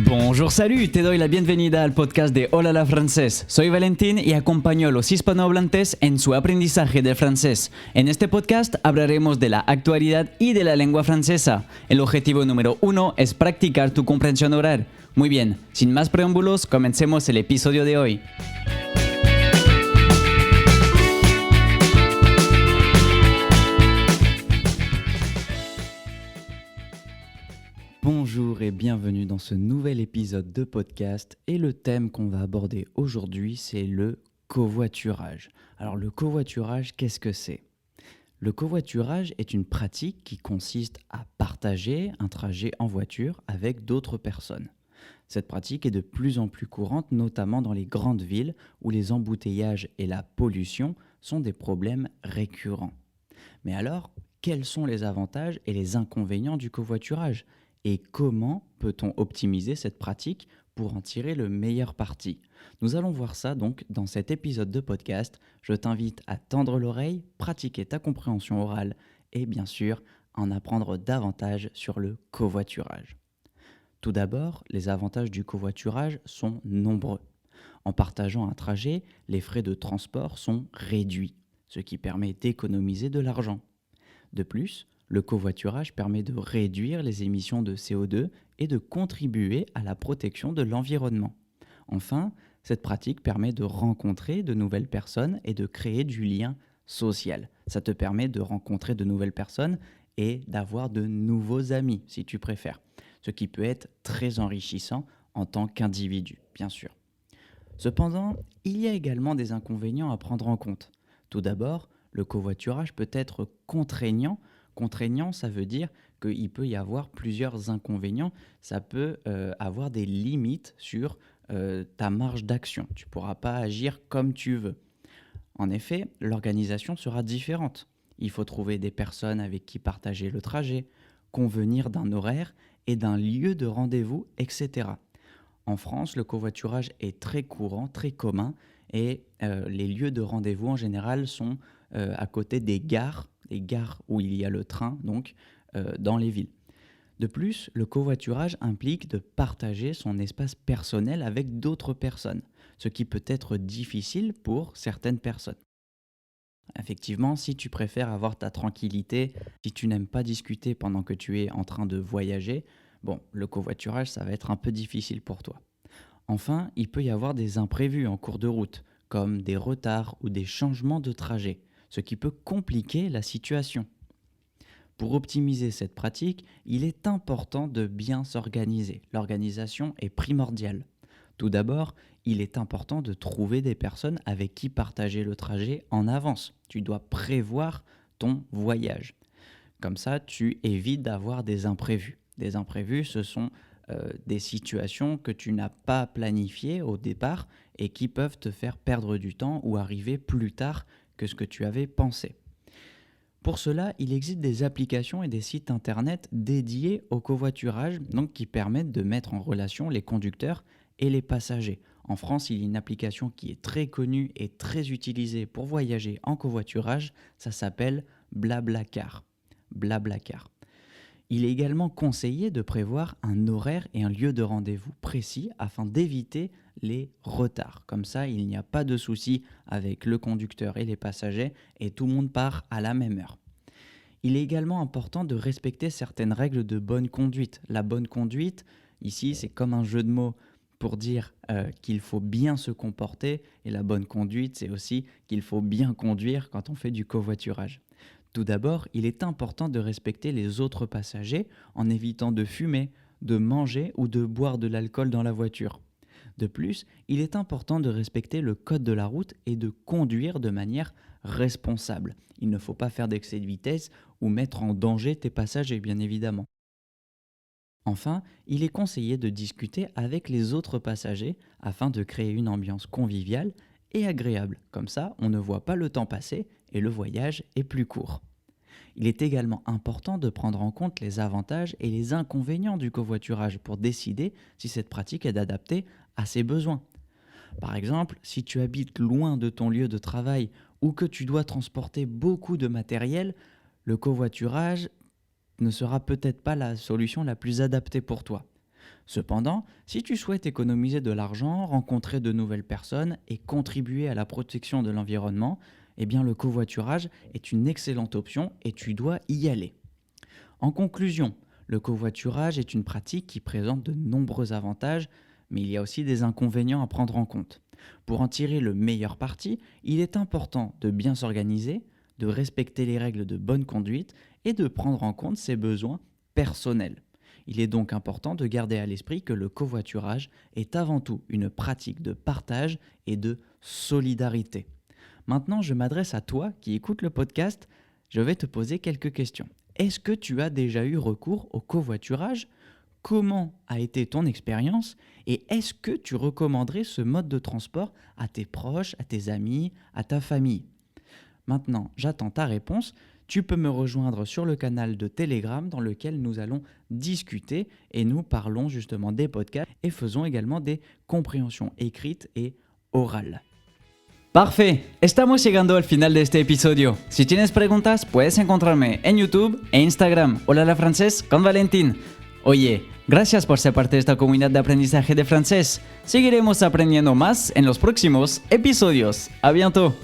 Bonjour, salut, te doy la bienvenida al podcast de Hola la Francés. Soy Valentín y acompaño a los hispanohablantes en su aprendizaje del francés. En este podcast hablaremos de la actualidad y de la lengua francesa. El objetivo número 1 es practicar tu comprensión oral. Muy bien, sin más preámbulos, comencemos el episodio de hoy. Bonjour et bienvenue dans ce nouvel épisode de podcast et le thème qu'on va aborder aujourd'hui c'est le covoiturage. Alors le covoiturage, qu'est-ce que c'est ? Le covoiturage est une pratique qui consiste à partager un trajet en voiture avec d'autres personnes. Cette pratique est de plus en plus courante, notamment dans les grandes villes où les embouteillages et la pollution sont des problèmes récurrents. Mais alors, quels sont les avantages et les inconvénients du covoiturage ? Et comment peut-on optimiser cette pratique pour en tirer le meilleur parti ? Nous allons voir ça donc dans cet épisode de podcast. Je t'invite à tendre l'oreille, pratiquer ta compréhension orale et bien sûr en apprendre davantage sur le covoiturage. Tout d'abord, les avantages du covoiturage sont nombreux. En partageant un trajet, les frais de transport sont réduits, ce qui permet d'économiser de l'argent. De plus, le covoiturage permet de réduire les émissions de CO2 et de contribuer à la protection de l'environnement. Enfin, cette pratique permet de rencontrer de nouvelles personnes et de créer du lien social. Ça te permet de rencontrer de nouvelles personnes et d'avoir de nouveaux amis, si tu préfères, ce qui peut être très enrichissant en tant qu'individu, bien sûr. Cependant, il y a également des inconvénients à prendre en compte. Tout d'abord, le covoiturage peut être contraignant. Contraignant, ça veut dire qu'il peut y avoir plusieurs inconvénients. Ça peut avoir des limites sur ta marge d'action. Tu ne pourras pas agir comme tu veux. En effet, l'organisation sera différente. Il faut trouver des personnes avec qui partager le trajet, convenir d'un horaire et d'un lieu de rendez-vous, etc. En France, le covoiturage est très courant, très commun et les lieux de rendez-vous en général sont à côté des gares où il y a le train, donc dans les villes. De plus, le covoiturage implique de partager son espace personnel avec d'autres personnes, ce qui peut être difficile pour certaines personnes. Effectivement, si tu préfères avoir ta tranquillité, si tu n'aimes pas discuter pendant que tu es en train de voyager, le covoiturage, ça va être un peu difficile pour toi. Enfin, il peut y avoir des imprévus en cours de route, comme des retards ou des changements de trajet, ce qui peut compliquer la situation. Pour optimiser cette pratique, il est important de bien s'organiser. L'organisation est primordiale. Tout d'abord, il est important de trouver des personnes avec qui partager le trajet en avance. Tu dois prévoir ton voyage. Comme ça, tu évites d'avoir des imprévus. Des imprévus, ce sont des situations que tu n'as pas planifiées au départ et qui peuvent te faire perdre du temps ou arriver plus tard que ce que tu avais pensé. Pour cela, il existe des applications et des sites internet dédiés au covoiturage, donc qui permettent de mettre en relation les conducteurs et les passagers. En France, il y a une application qui est très connue et très utilisée pour voyager en covoiturage, ça s'appelle Blablacar. Blablacar. Il est également conseillé de prévoir un horaire et un lieu de rendez-vous précis afin d'éviter les retards. Comme ça, il n'y a pas de souci avec le conducteur et les passagers et tout le monde part à la même heure. Il est également important de respecter certaines règles de bonne conduite. La bonne conduite, ici, c'est comme un jeu de mots pour dire qu'il faut bien se comporter et la bonne conduite, c'est aussi qu'il faut bien conduire quand on fait du covoiturage. Tout d'abord, il est important de respecter les autres passagers en évitant de fumer, de manger ou de boire de l'alcool dans la voiture. De plus, il est important de respecter le code de la route et de conduire de manière responsable. Il ne faut pas faire d'excès de vitesse ou mettre en danger tes passagers, bien évidemment. Enfin, il est conseillé de discuter avec les autres passagers afin de créer une ambiance conviviale et agréable. Comme ça, on ne voit pas le temps passer et le voyage est plus court. Il est également important de prendre en compte les avantages et les inconvénients du covoiturage pour décider si cette pratique est adaptée à ses besoins. Par exemple, si tu habites loin de ton lieu de travail ou que tu dois transporter beaucoup de matériel, le covoiturage ne sera peut-être pas la solution la plus adaptée pour toi. Cependant, si tu souhaites économiser de l'argent, rencontrer de nouvelles personnes et contribuer à la protection de l'environnement, eh bien le covoiturage est une excellente option et tu dois y aller. En conclusion, le covoiturage est une pratique qui présente de nombreux avantages, mais il y a aussi des inconvénients à prendre en compte. Pour en tirer le meilleur parti, il est important de bien s'organiser, de respecter les règles de bonne conduite et de prendre en compte ses besoins personnels. Il est donc important de garder à l'esprit que le covoiturage est avant tout une pratique de partage et de solidarité. Maintenant, je m'adresse à toi qui écoutes le podcast. Je vais te poser quelques questions. Est-ce que tu as déjà eu recours au covoiturage ? Comment a été ton expérience ? Et est-ce que tu recommanderais ce mode de transport à tes proches, à tes amis, à ta famille ? Maintenant, j'attends ta réponse. Tu peux me rejoindre sur le canal de Telegram dans lequel nous allons discuter et nous parlons justement des podcasts et faisons également des compréhensions écrites et orales. Parfait, estamos llegando al final de este episodio. Si tienes preguntas, puedes encontrarme en YouTube e Instagram. Hola la francés con Valentín. Oye, gracias por ser parte de esta comunidad de aprendizaje de francés. Seguiremos aprendiendo más en los próximos episodios. A bientôt.